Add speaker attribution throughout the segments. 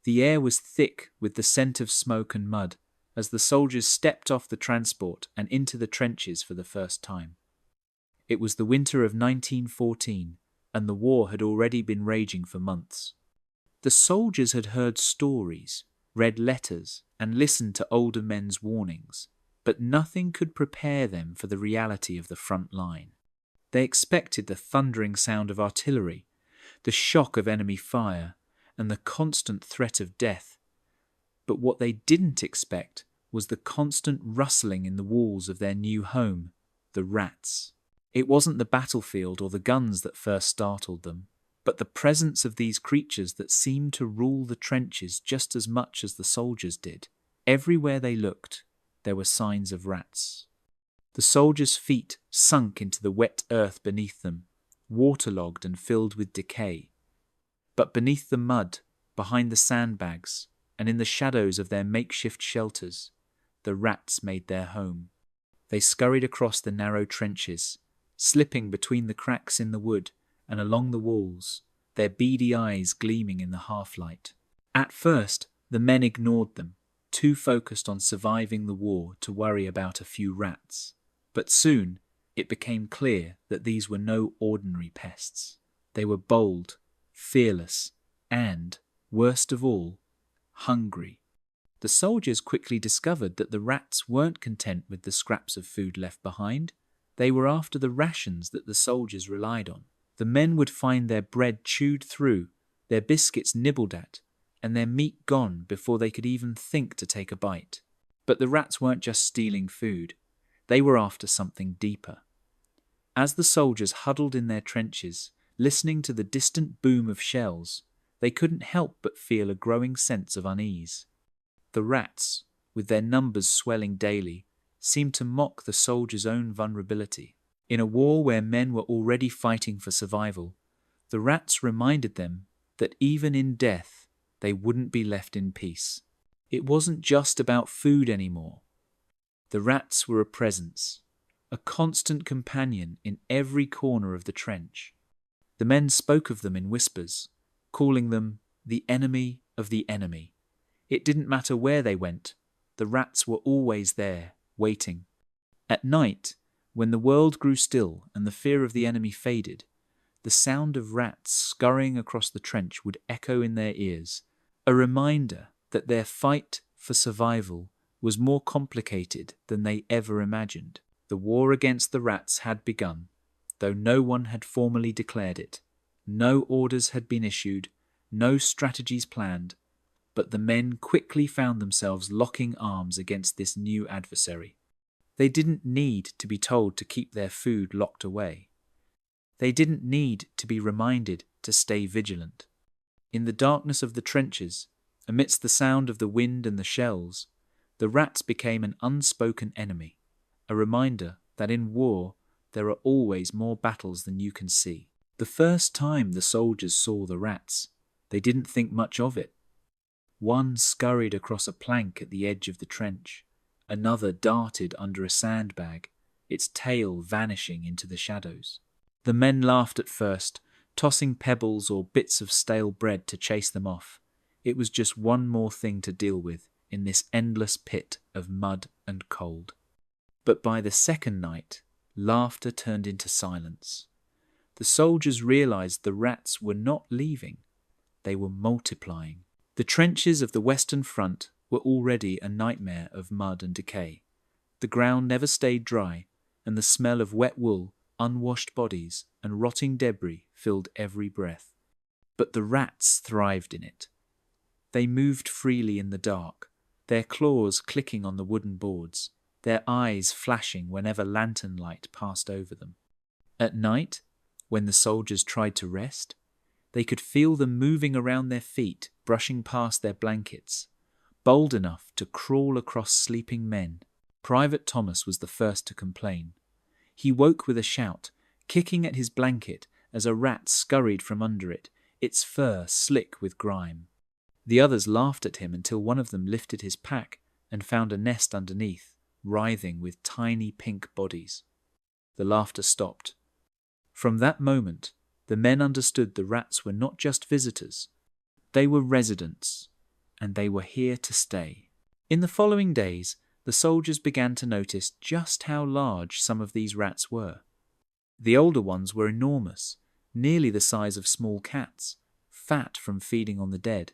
Speaker 1: The air was thick with the scent of smoke and mud as the soldiers stepped off the transport and into the trenches for the first time. It was the winter of 1914, and the war had already been raging for months. The soldiers had heard stories, read letters, and listened to older men's warnings, but nothing could prepare them for the reality of the front line. They expected the thundering sound of artillery, the shock of enemy fire, and the constant threat of death. But what they didn't expect was the constant rustling in the walls of their new home, the rats. It wasn't the battlefield or the guns that first startled them, but the presence of these creatures that seemed to rule the trenches just as much as the soldiers did. Everywhere they looked, there were signs of rats. The soldiers' feet sunk into the wet earth beneath them, waterlogged and filled with decay. But beneath the mud, behind the sandbags, and in the shadows of their makeshift shelters, the rats made their home. They scurried across the narrow trenches, slipping between the cracks in the wood and along the walls, their beady eyes gleaming in the half-light. At first, the men ignored them, too focused on surviving the war to worry about a few rats. But soon, it became clear that these were no ordinary pests. They were bold, fearless, and, worst of all, hungry. The soldiers quickly discovered that the rats weren't content with the scraps of food left behind. They were after the rations that the soldiers relied on. The men would find their bread chewed through, their biscuits nibbled at, and their meat gone before they could even think to take a bite. But the rats weren't just stealing food. They were after something deeper. As the soldiers huddled in their trenches, listening to the distant boom of shells, they couldn't help but feel a growing sense of unease. The rats, with their numbers swelling daily, seemed to mock the soldiers' own vulnerability. In a war where men were already fighting for survival, the rats reminded them that even in death, they wouldn't be left in peace. It wasn't just about food anymore. The rats were a presence, a constant companion in every corner of the trench. The men spoke of them in whispers, calling them the enemy of the enemy. It didn't matter where they went, the rats were always there, waiting. At night, when the world grew still and the fear of the enemy faded, the sound of rats scurrying across the trench would echo in their ears, a reminder that their fight for survival was more complicated than they ever imagined. The war against the rats had begun, though no one had formally declared it. No orders had been issued, no strategies planned, but the men quickly found themselves locking arms against this new adversary. They didn't need to be told to keep their food locked away. They didn't need to be reminded to stay vigilant. In the darkness of the trenches, amidst the sound of the wind and the shells, the rats became an unspoken enemy, a reminder that in war there are always more battles than you can see. The first time the soldiers saw the rats, they didn't think much of it. One scurried across a plank at the edge of the trench. Another darted under a sandbag, its tail vanishing into the shadows. The men laughed at first, tossing pebbles or bits of stale bread to chase them off. It was just one more thing to deal with in this endless pit of mud and cold. But by the second night, laughter turned into silence. The soldiers realized the rats were not leaving. They were multiplying. The trenches of the Western Front were already a nightmare of mud and decay. The ground never stayed dry, and the smell of wet wool, unwashed bodies, and rotting debris filled every breath. But the rats thrived in it. They moved freely in the dark, their claws clicking on the wooden boards, their eyes flashing whenever lantern light passed over them. At night, when the soldiers tried to rest, they could feel them moving around their feet, brushing past their blankets, bold enough to crawl across sleeping men. Private Thomas was the first to complain. He woke with a shout, kicking at his blanket as a rat scurried from under it, its fur slick with grime. The others laughed at him until one of them lifted his pack and found a nest underneath, writhing with tiny pink bodies. The laughter stopped. From that moment, the men understood the rats were not just visitors. They were residents, and they were here to stay. In the following days, the soldiers began to notice just how large some of these rats were. The older ones were enormous, nearly the size of small cats, fat from feeding on the dead.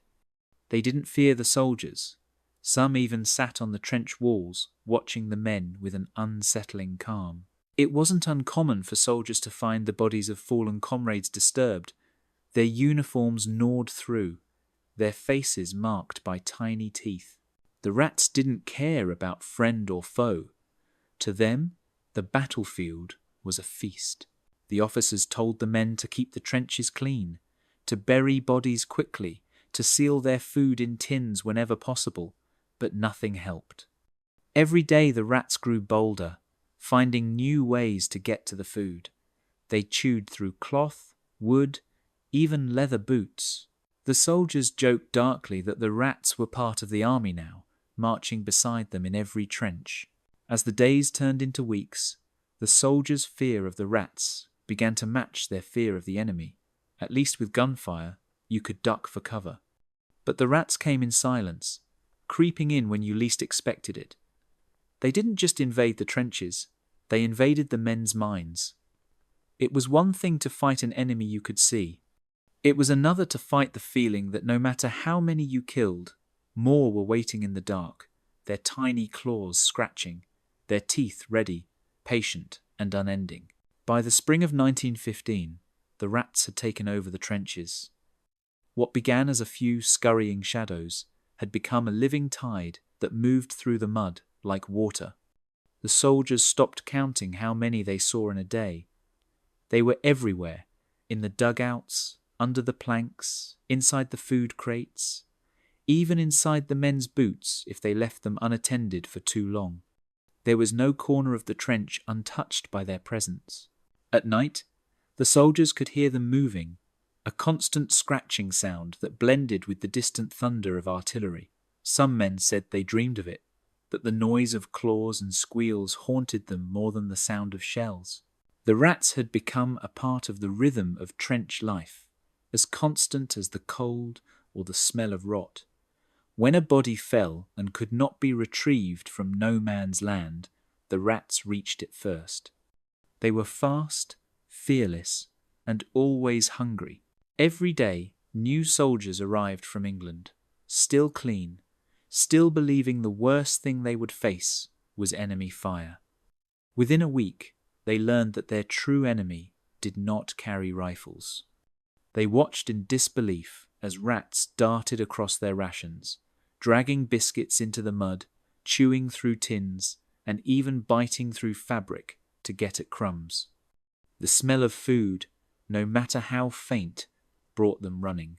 Speaker 1: They didn't fear the soldiers. Some even sat on the trench walls, watching the men with an unsettling calm. It wasn't uncommon for soldiers to find the bodies of fallen comrades disturbed, their uniforms gnawed through, their faces marked by tiny teeth. The rats didn't care about friend or foe. To them, the battlefield was a feast. The officers told the men to keep the trenches clean, to bury bodies quickly, to seal their food in tins whenever possible, but nothing helped. Every day the rats grew bolder, finding new ways to get to the food. They chewed through cloth, wood, even leather boots. The soldiers joked darkly that the rats were part of the army now, marching beside them in every trench. As the days turned into weeks, the soldiers' fear of the rats began to match their fear of the enemy. At least with gunfire, you could duck for cover. But the rats came in silence, creeping in when you least expected it. They didn't just invade the trenches, they invaded the men's minds. It was one thing to fight an enemy you could see. It was another to fight the feeling that no matter how many you killed, more were waiting in the dark, their tiny claws scratching, their teeth ready, patient and unending. By the spring of 1915, the rats had taken over the trenches. What began as a few scurrying shadows had become a living tide that moved through the mud like water. The soldiers stopped counting how many they saw in a day. They were everywhere, in the dugouts, under the planks, inside the food crates, even inside the men's boots if they left them unattended for too long. There was no corner of the trench untouched by their presence. At night, the soldiers could hear them moving, a constant scratching sound that blended with the distant thunder of artillery. Some men said they dreamed of it, that the noise of claws and squeals haunted them more than the sound of shells. The rats had become a part of the rhythm of trench life, as constant as the cold or the smell of rot. When a body fell and could not be retrieved from no man's land, the rats reached it first. They were fast, fearless, and always hungry. Every day, new soldiers arrived from England, still clean, still believing the worst thing they would face was enemy fire. Within a week, they learned that their true enemy did not carry rifles. They watched in disbelief as rats darted across their rations, dragging biscuits into the mud, chewing through tins, and even biting through fabric to get at crumbs. The smell of food, no matter how faint, brought them running.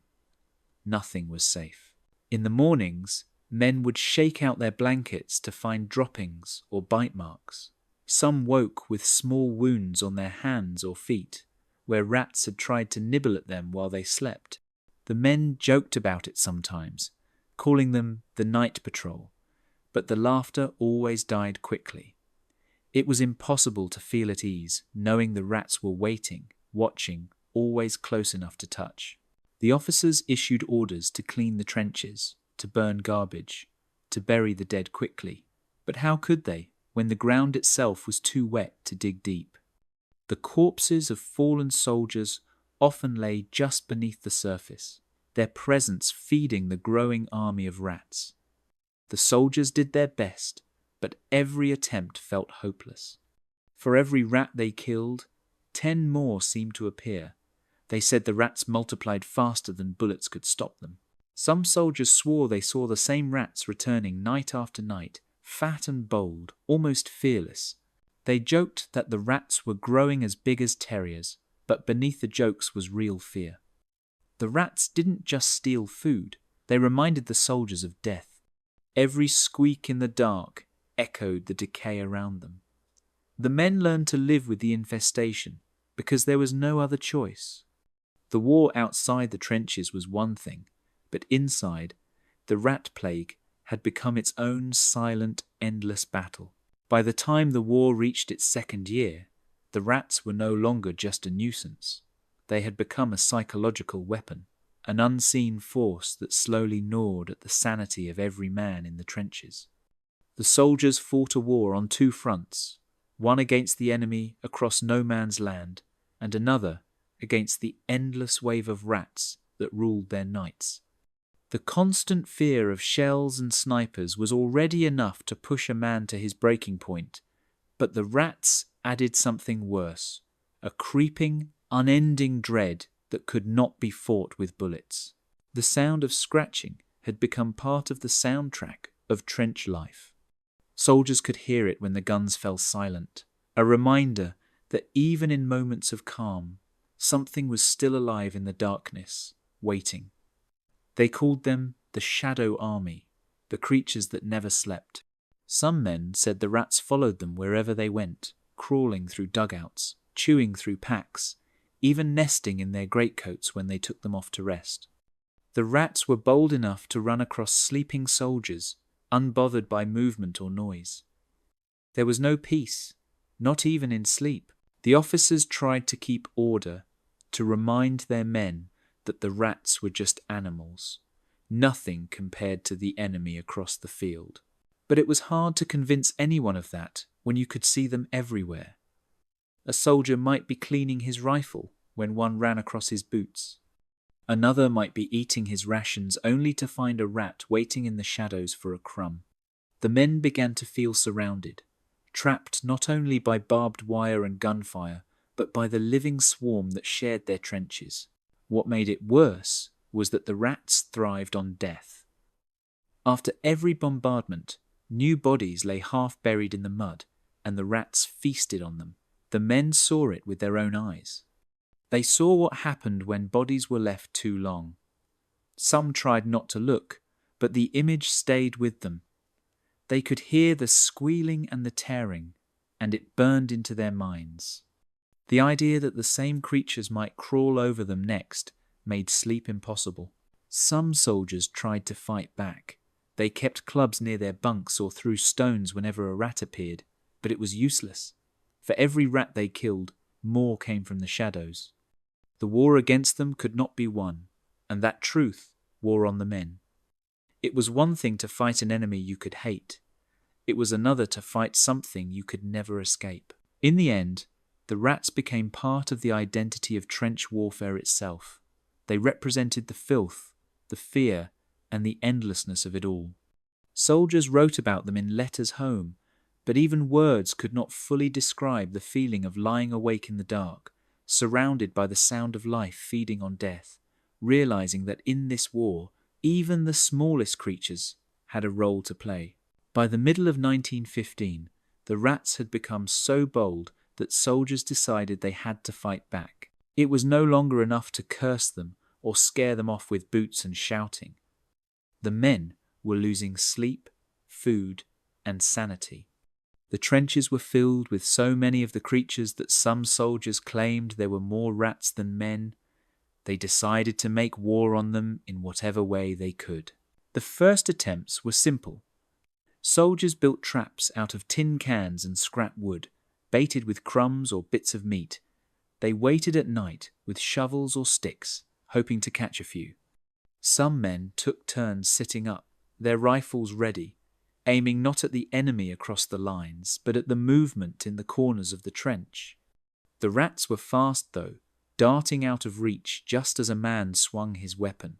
Speaker 1: Nothing was safe. In the mornings, men would shake out their blankets to find droppings or bite marks. Some woke with small wounds on their hands or feet, where rats had tried to nibble at them while they slept. The men joked about it sometimes, calling them the night patrol, but the laughter always died quickly. It was impossible to feel at ease, knowing the rats were waiting, watching, always close enough to touch. The officers issued orders to clean the trenches, to burn garbage, to bury the dead quickly. But how could they, when the ground itself was too wet to dig deep? The corpses of fallen soldiers often lay just beneath the surface, their presence feeding the growing army of rats. The soldiers did their best, but every attempt felt hopeless. For every rat they killed, 10 more seemed to appear. They said the rats multiplied faster than bullets could stop them. Some soldiers swore they saw the same rats returning night after night, fat and bold, almost fearless. They joked that the rats were growing as big as terriers, but beneath the jokes was real fear. The rats didn't just steal food, they reminded the soldiers of death. Every squeak in the dark echoed the decay around them. The men learned to live with the infestation because there was no other choice. The war outside the trenches was one thing, but inside, the rat plague had become its own silent, endless battle. By the time the war reached its second year, the rats were no longer just a nuisance. They had become a psychological weapon. an unseen force that slowly gnawed at the sanity of every man in the trenches. The soldiers fought a war on two fronts, one against the enemy across no man's land, and another against the endless wave of rats that ruled their nights. The constant fear of shells and snipers was already enough to push a man to his breaking point, but the rats added something worse, a creeping, unending dread that could not be fought with bullets. The sound of scratching had become part of the soundtrack of trench life. Soldiers could hear it when the guns fell silent, a reminder that even in moments of calm, something was still alive in the darkness, waiting. They called them the Shadow Army, the creatures that never slept. Some men said the rats followed them wherever they went, crawling through dugouts, chewing through packs, even nesting in their greatcoats when they took them off to rest. The rats were bold enough to run across sleeping soldiers, unbothered by movement or noise. There was no peace, not even in sleep. The officers tried to keep order, to remind their men that the rats were just animals, nothing compared to the enemy across the field. But it was hard to convince anyone of that when you could see them everywhere. A soldier might be cleaning his rifle when one ran across his boots. Another might be eating his rations only to find a rat waiting in the shadows for a crumb. The men began to feel surrounded, trapped not only by barbed wire and gunfire, but by the living swarm that shared their trenches. What made it worse was that the rats thrived on death. After every bombardment, new bodies lay half buried in the mud, and the rats feasted on them. The men saw it with their own eyes. They saw what happened when bodies were left too long. Some tried not to look, but the image stayed with them. They could hear the squealing and the tearing, and it burned into their minds. The idea that the same creatures might crawl over them next made sleep impossible. Some soldiers tried to fight back. They kept clubs near their bunks or threw stones whenever a rat appeared, but it was useless. For every rat they killed, more came from the shadows. The war against them could not be won, and that truth wore on the men. It was one thing to fight an enemy you could hate. It was another to fight something you could never escape. In the end, the rats became part of the identity of trench warfare itself. They represented the filth, the fear, and the endlessness of it all. Soldiers wrote about them in letters home, but even words could not fully describe the feeling of lying awake in the dark, surrounded by the sound of life feeding on death, realizing that in this war, even the smallest creatures had a role to play. By the middle of 1915, the rats had become so bold that soldiers decided they had to fight back. It was no longer enough to curse them or scare them off with boots and shouting. The men were losing sleep, food, and sanity. The trenches were filled with so many of the creatures that some soldiers claimed there were more rats than men. They decided to make war on them in whatever way they could. The first attempts were simple. Soldiers built traps out of tin cans and scrap wood, baited with crumbs or bits of meat. They waited at night with shovels or sticks, hoping to catch a few. Some men took turns sitting up, their rifles ready, aiming not at the enemy across the lines, but at the movement in the corners of the trench. The rats were fast, though, darting out of reach just as a man swung his weapon.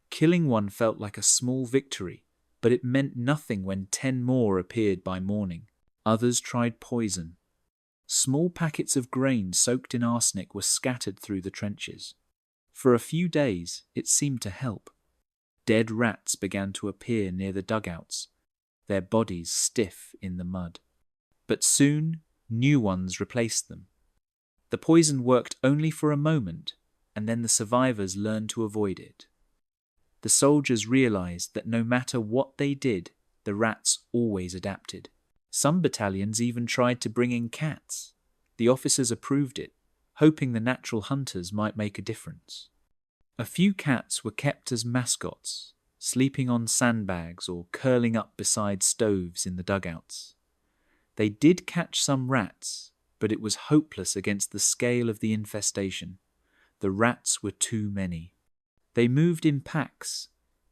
Speaker 1: Killing one felt like a small victory, but it meant nothing when 10 more appeared by morning. Others tried poison. Small packets of grain soaked in arsenic were scattered through the trenches. For a few days, it seemed to help. Dead rats began to appear near the dugouts, their bodies stiff in the mud. But soon, new ones replaced them. The poison worked only for a moment, and then the survivors learned to avoid it. The soldiers realized that no matter what they did, the rats always adapted. Some battalions even tried to bring in cats. The officers approved it, hoping the natural hunters might make a difference. A few cats were kept as mascots, sleeping on sandbags or curling up beside stoves in the dugouts. They did catch some rats, but it was hopeless against the scale of the infestation. The rats were too many. They moved in packs,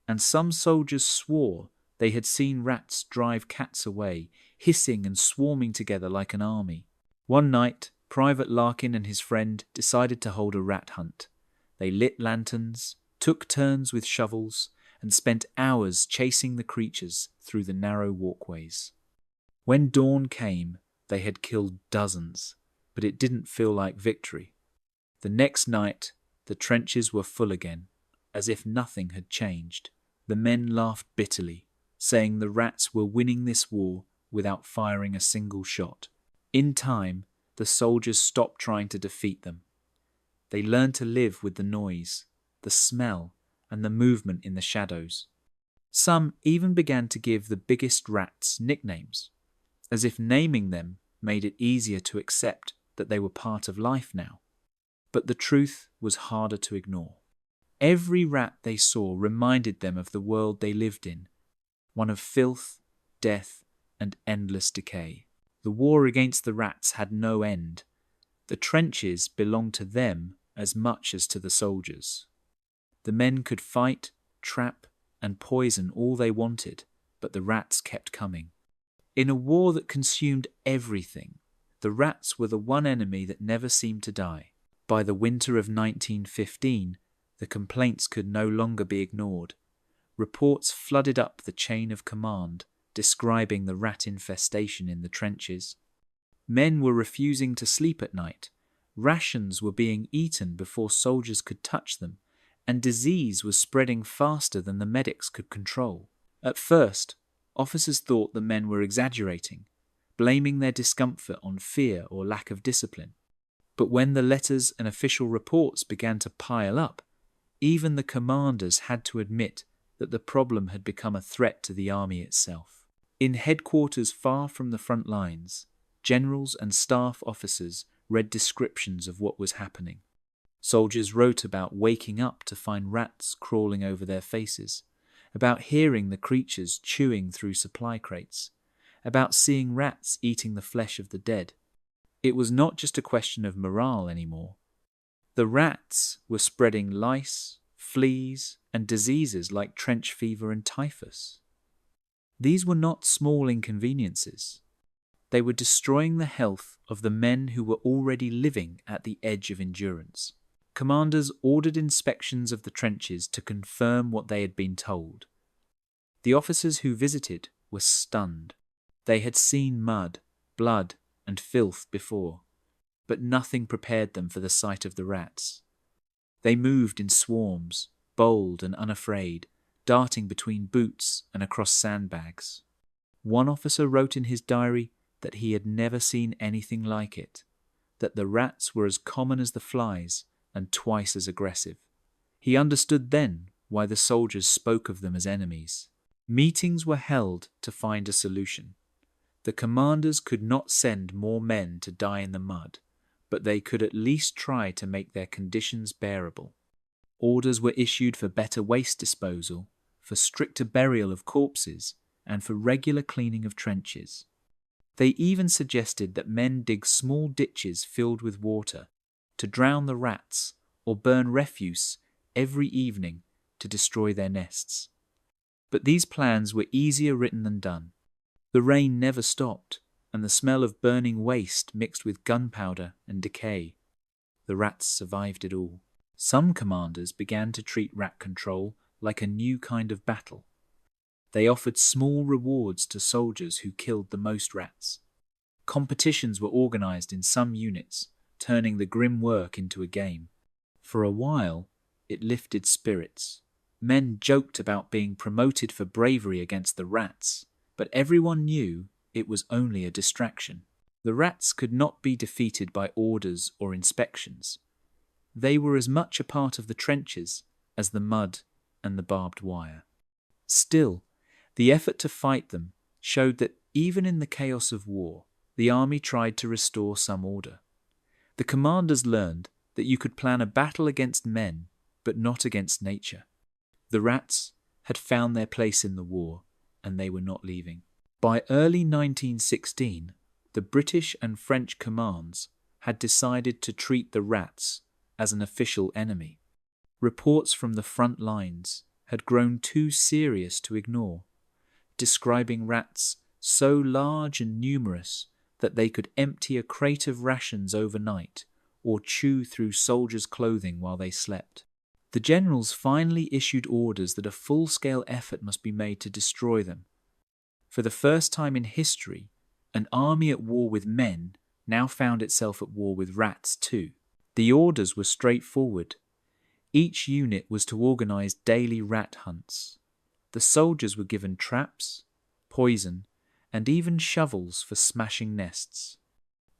Speaker 1: and some soldiers swore they had seen rats drive cats away, hissing and swarming together like an army. One night, Private Larkin and his friend decided to hold a rat hunt. They lit lanterns, took turns with shovels, and spent hours chasing the creatures through the narrow walkways. When dawn came, they had killed dozens, but it didn't feel like victory. The next night, the trenches were full again, as if nothing had changed. The men laughed bitterly, saying the rats were winning this war without firing a single shot. In time, the soldiers stopped trying to defeat them. They learned to live with the noise, the smell, and the movement in the shadows. Some even began to give the biggest rats nicknames, as if naming them made it easier to accept that they were part of life now. But the truth was harder to ignore. Every rat they saw reminded them of the world they lived in, one of filth, death, and endless decay. The war against the rats had no end. The trenches belonged to them as much as to the soldiers. The men could fight, trap, and poison all they wanted, but the rats kept coming. In a war that consumed everything, the rats were the one enemy that never seemed to die. By the winter of 1915, the complaints could no longer be ignored. Reports flooded up the chain of command, describing the rat infestation in the trenches. Men were refusing to sleep at night. Rations were being eaten before soldiers could touch them, and disease was spreading faster than the medics could control. At first, officers thought the men were exaggerating, blaming their discomfort on fear or lack of discipline. But when the letters and official reports began to pile up, even the commanders had to admit that the problem had become a threat to the army itself. In headquarters far from the front lines, generals and staff officers read descriptions of what was happening. Soldiers wrote about waking up to find rats crawling over their faces, about hearing the creatures chewing through supply crates, about seeing rats eating the flesh of the dead. It was not just a question of morale anymore. The rats were spreading lice, fleas, and diseases like trench fever and typhus. These were not small inconveniences. They were destroying the health of the men who were already living at the edge of endurance. Commanders ordered inspections of the trenches to confirm what they had been told. The officers who visited were stunned. They had seen mud, blood, and filth before, but nothing prepared them for the sight of the rats. They moved in swarms, bold and unafraid, darting between boots and across sandbags. One officer wrote in his diary that he had never seen anything like it, that the rats were as common as the flies and twice as aggressive. He understood then why the soldiers spoke of them as enemies. Meetings were held to find a solution. The commanders could not send more men to die in the mud, but they could at least try to make their conditions bearable. Orders were issued for better waste disposal, for stricter burial of corpses, and for regular cleaning of trenches. They even suggested that men dig small ditches filled with water to drown the rats or burn refuse every evening to destroy their nests. But these plans were easier written than done. The rain never stopped, and the smell of burning waste mixed with gunpowder and decay. The rats survived it all. Some commanders began to treat rat control like a new kind of battle. They offered small rewards to soldiers who killed the most rats. Competitions were organized in some units, turning the grim work into a game. For a while, it lifted spirits. Men joked about being promoted for bravery against the rats, but everyone knew it was only a distraction. The rats could not be defeated by orders or inspections. They were as much a part of the trenches as the mud and the barbed wire. Still, the effort to fight them showed that even in the chaos of war, the army tried to restore some order. The commanders learned that you could plan a battle against men, but not against nature. The rats had found their place in the war, and they were not leaving. By early 1916, the British and French commands had decided to treat the rats as an official enemy. Reports from the front lines had grown too serious to ignore, describing rats so large and numerous that they could empty a crate of rations overnight or chew through soldiers' clothing while they slept. The generals finally issued orders that a full-scale effort must be made to destroy them. For the first time in history, an army at war with men now found itself at war with rats too. The orders were straightforward. Each unit was to organize daily rat hunts. The soldiers were given traps, poison, and even shovels for smashing nests.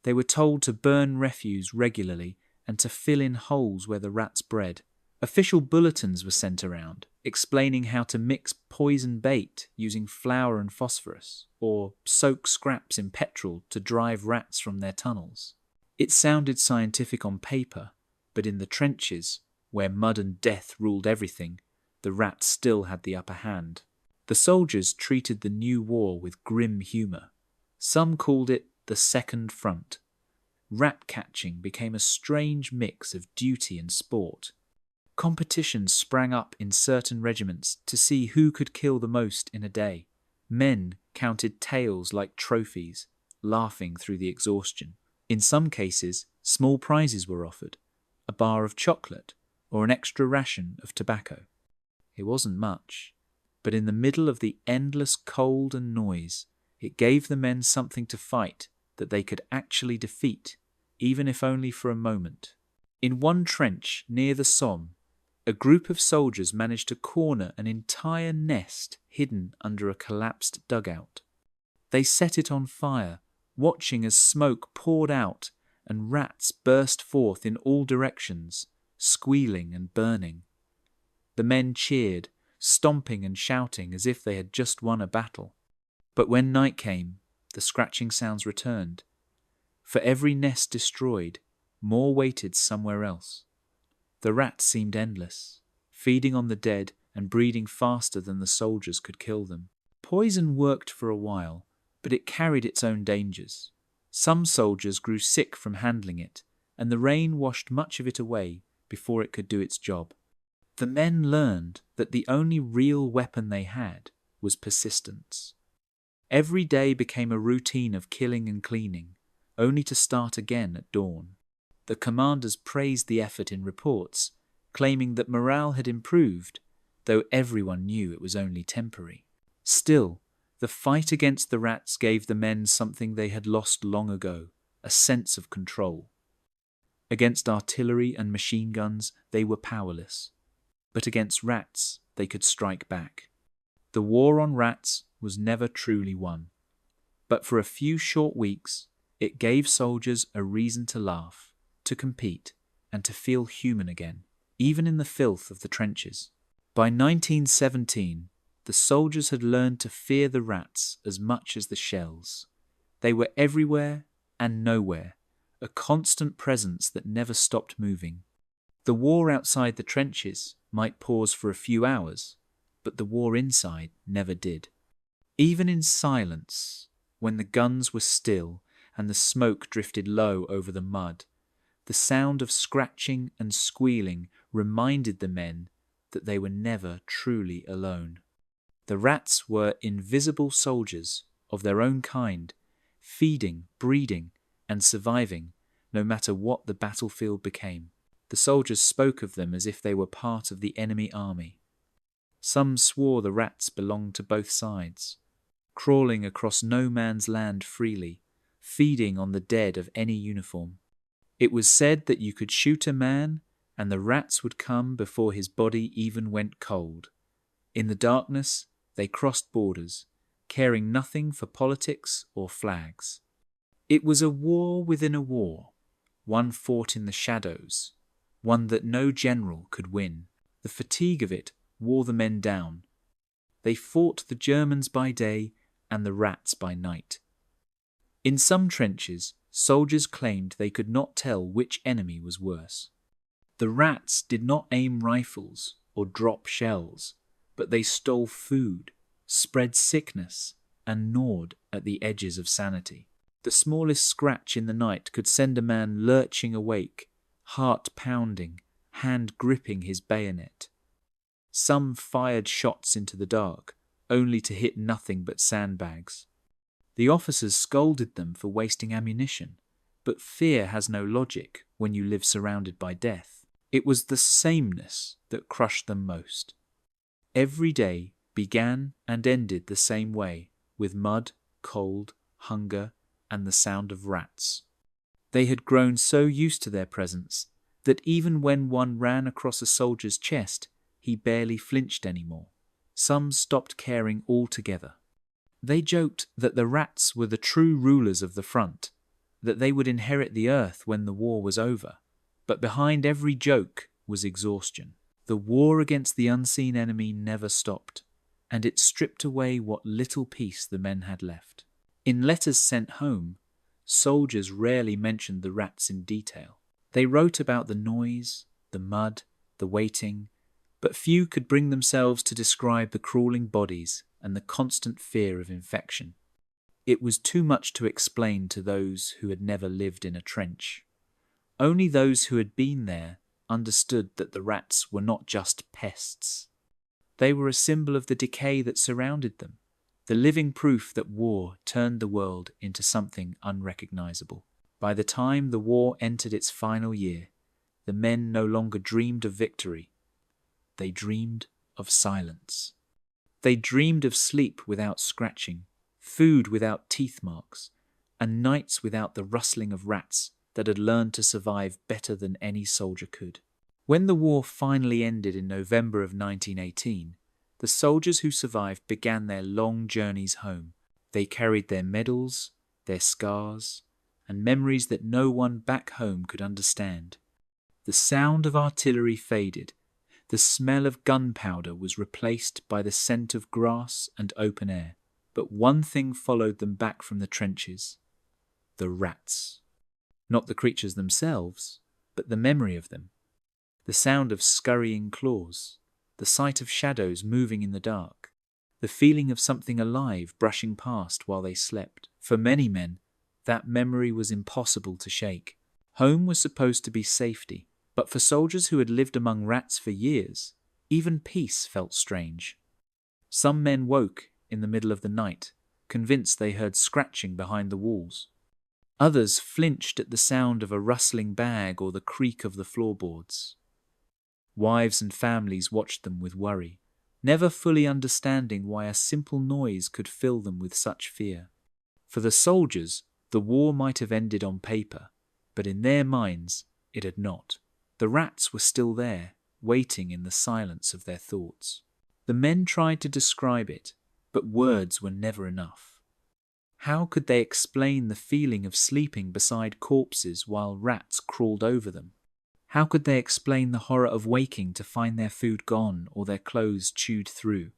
Speaker 1: They were told to burn refuse regularly and to fill in holes where the rats bred. Official bulletins were sent around, explaining how to mix poison bait using flour and phosphorus, or soak scraps in petrol to drive rats from their tunnels. It sounded scientific on paper, but in the trenches, where mud and death ruled everything, the rats still had the upper hand. The soldiers treated the new war with grim humour. Some called it the Second Front. Rat catching became a strange mix of duty and sport. Competitions sprang up in certain regiments to see who could kill the most in a day. Men counted tails like trophies, laughing through the exhaustion. In some cases, small prizes were offered, a bar of chocolate or an extra ration of tobacco. It wasn't much, but in the middle of the endless cold and noise, it gave the men something to fight that they could actually defeat, even if only for a moment. In one trench near the Somme, a group of soldiers managed to corner an entire nest hidden under a collapsed dugout. They set it on fire, watching as smoke poured out and rats burst forth in all directions, squealing and burning. The men cheered, stomping and shouting as if they had just won a battle. But when night came, the scratching sounds returned. For every nest destroyed, more waited somewhere else. The rats seemed endless, feeding on the dead and breeding faster than the soldiers could kill them. Poison worked for a while, but it carried its own dangers. Some soldiers grew sick from handling it, and the rain washed much of it away before it could do its job. The men learned that the only real weapon they had was persistence. Every day became a routine of killing and cleaning, only to start again at dawn. The commanders praised the effort in reports, claiming that morale had improved, though everyone knew it was only temporary. Still, the fight against the rats gave the men something they had lost long ago, a sense of control. Against artillery and machine guns, they were powerless, but against rats, they could strike back. The war on rats was never truly won, but for a few short weeks, it gave soldiers a reason to laugh, to compete, and to feel human again, even in the filth of the trenches. By 1917, the soldiers had learned to fear the rats as much as the shells. They were everywhere and nowhere, a constant presence that never stopped moving. The war outside the trenches might pause for a few hours, but the war inside never did. Even in silence, when the guns were still and the smoke drifted low over the mud, the sound of scratching and squealing reminded the men that they were never truly alone. The rats were invisible soldiers of their own kind, feeding, breeding, and surviving, no matter what the battlefield became. The soldiers spoke of them as if they were part of the enemy army. Some swore the rats belonged to both sides, crawling across no man's land freely, feeding on the dead of any uniform. It was said that you could shoot a man and the rats would come before his body even went cold. In the darkness, they crossed borders, caring nothing for politics or flags. It was a war within a war, one fought in the shadows, one that no general could win. The fatigue of it wore the men down. They fought the Germans by day and the rats by night. In some trenches, soldiers claimed they could not tell which enemy was worse. The rats did not aim rifles or drop shells, but they stole food, spread sickness, and gnawed at the edges of sanity. The smallest scratch in the night could send a man lurching awake, heart pounding, hand gripping his bayonet. Some fired shots into the dark, only to hit nothing but sandbags. The officers scolded them for wasting ammunition, but fear has no logic when you live surrounded by death. It was the sameness that crushed them most. Every day began and ended the same way, with mud, cold, hunger, and the sound of rats. They had grown so used to their presence that even when one ran across a soldier's chest, he barely flinched anymore. Some stopped caring altogether. They joked that the rats were the true rulers of the front, that they would inherit the earth when the war was over. But behind every joke was exhaustion. The war against the unseen enemy never stopped, and it stripped away what little peace the men had left. In letters sent home, soldiers rarely mentioned the rats in detail. They wrote about the noise, the mud, the waiting, but few could bring themselves to describe the crawling bodies and the constant fear of infection. It was too much to explain to those who had never lived in a trench. Only those who had been there understood that the rats were not just pests. They were a symbol of the decay that surrounded them, the living proof that war turned the world into something unrecognizable. By the time the war entered its final year, the men no longer dreamed of victory. They dreamed of silence. They dreamed of sleep without scratching, food without teeth marks, and nights without the rustling of rats that had learned to survive better than any soldier could. When the war finally ended in November of 1918, the soldiers who survived began their long journeys home. They carried their medals, their scars, and memories that no one back home could understand. The sound of artillery faded. The smell of gunpowder was replaced by the scent of grass and open air. But one thing followed them back from the trenches: the rats. Not the creatures themselves, but the memory of them. The sound of scurrying claws, the sight of shadows moving in the dark, the feeling of something alive brushing past while they slept. For many men, that memory was impossible to shake. Home was supposed to be safety, but for soldiers who had lived among rats for years, even peace felt strange. Some men woke in the middle of the night, convinced they heard scratching behind the walls. Others flinched at the sound of a rustling bag or the creak of the floorboards. Wives and families watched them with worry, never fully understanding why a simple noise could fill them with such fear. For the soldiers, the war might have ended on paper, but in their minds it had not. The rats were still there, waiting in the silence of their thoughts. The men tried to describe it, but words were never enough. How could they explain the feeling of sleeping beside corpses while rats crawled over them? How could they explain the horror of waking to find their food gone or their clothes chewed through?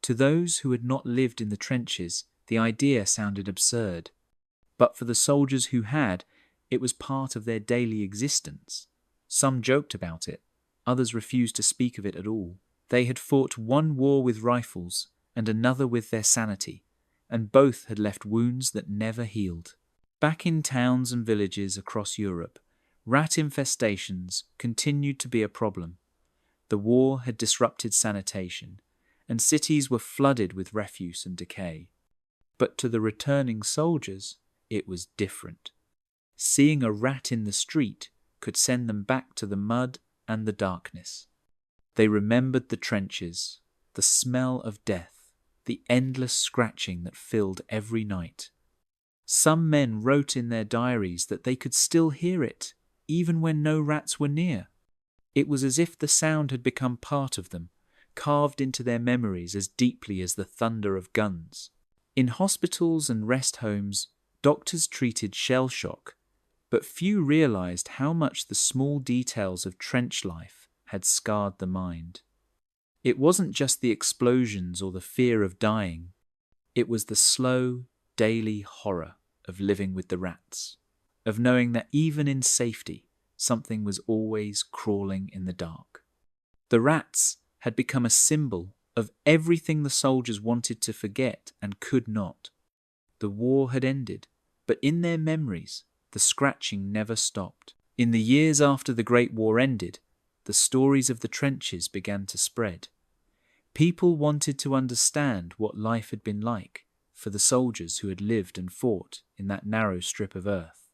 Speaker 1: To those who had not lived in the trenches, the idea sounded absurd. But for the soldiers who had, it was part of their daily existence. Some joked about it, others refused to speak of it at all. They had fought one war with rifles and another with their sanity, and both had left wounds that never healed. Back in towns and villages across Europe, rat infestations continued to be a problem. The war had disrupted sanitation, and cities were flooded with refuse and decay. But to the returning soldiers, it was different. Seeing a rat in the street could send them back to the mud and the darkness. They remembered the trenches, the smell of death, the endless scratching that filled every night. Some men wrote in their diaries that they could still hear it, even when no rats were near. It was as if the sound had become part of them, carved into their memories as deeply as the thunder of guns. In hospitals and rest homes, doctors treated shell shock, but few realized how much the small details of trench life had scarred the mind. It wasn't just the explosions or the fear of dying. It was the slow, daily horror of living with the rats, of knowing that even in safety, something was always crawling in the dark. The rats had become a symbol of everything the soldiers wanted to forget and could not. The war had ended, but in their memories, the scratching never stopped. In the years after the Great War ended, the stories of the trenches began to spread. People wanted to understand what life had been like for the soldiers who had lived and fought in that narrow strip of earth.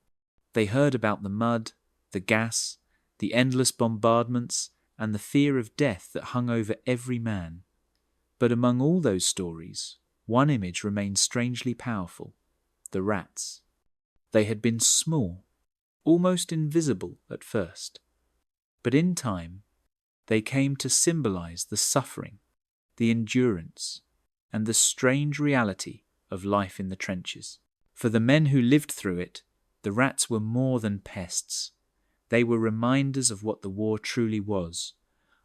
Speaker 1: They heard about the mud, the gas, the endless bombardments, and the fear of death that hung over every man. But among all those stories, one image remained strangely powerful: the rats. They had been small, almost invisible at first, but in time they came to symbolize the suffering, the endurance, and the strange reality of life in the trenches. For the men who lived through it, the rats were more than pests. They were reminders of what the war truly was,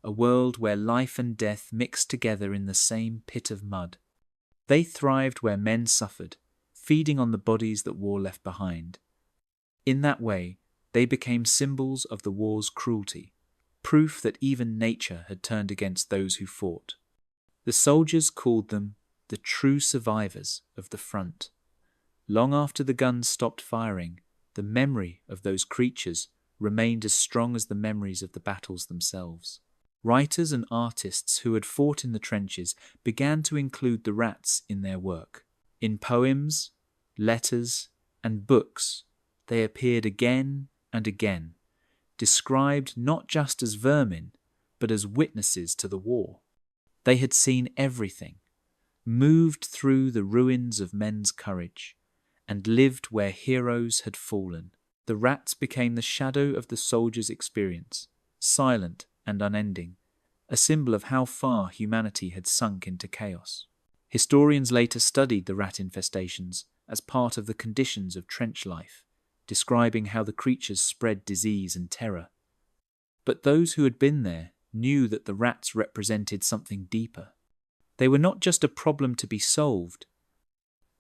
Speaker 1: a world where life and death mixed together in the same pit of mud. They thrived where men suffered, feeding on the bodies that war left behind. In that way, they became symbols of the war's cruelty, proof that even nature had turned against those who fought. The soldiers called them the true survivors of the front. Long after the guns stopped firing, the memory of those creatures remained as strong as the memories of the battles themselves. Writers and artists who had fought in the trenches began to include the rats in their work. In poems, letters, and books, they appeared again and again, described not just as vermin, but as witnesses to the war. They had seen everything, moved through the ruins of men's courage, and lived where heroes had fallen. The rats became the shadow of the soldier's experience, silent and unending, a symbol of how far humanity had sunk into chaos. Historians later studied the rat infestations as part of the conditions of trench life, describing how the creatures spread disease and terror. But those who had been there knew that the rats represented something deeper. They were not just a problem to be solved,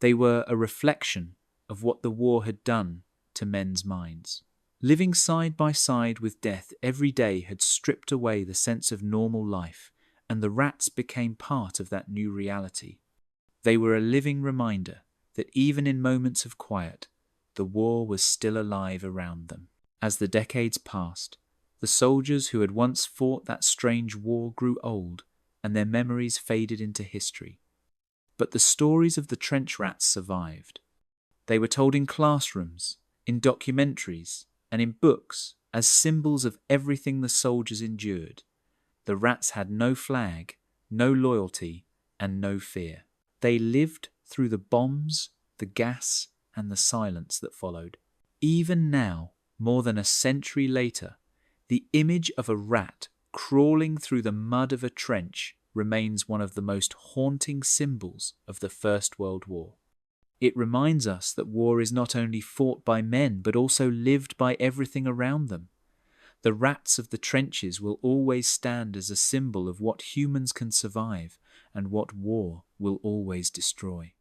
Speaker 1: they were a reflection of what the war had done to men's minds. Living side by side with death every day had stripped away the sense of normal life, and the rats became part of that new reality. They were a living reminder that even in moments of quiet, the war was still alive around them. As the decades passed, the soldiers who had once fought that strange war grew old, and their memories faded into history. But the stories of the trench rats survived. They were told in classrooms, in documentaries, and in books as symbols of everything the soldiers endured. The rats had no flag, no loyalty, and no fear. They lived through the bombs, the gas, and the silence that followed. Even now, more than a century later, the image of a rat crawling through the mud of a trench remains one of the most haunting symbols of the First World War. It reminds us that war is not only fought by men, but also lived by everything around them. The rats of the trenches will always stand as a symbol of what humans can survive and what war will always destroy.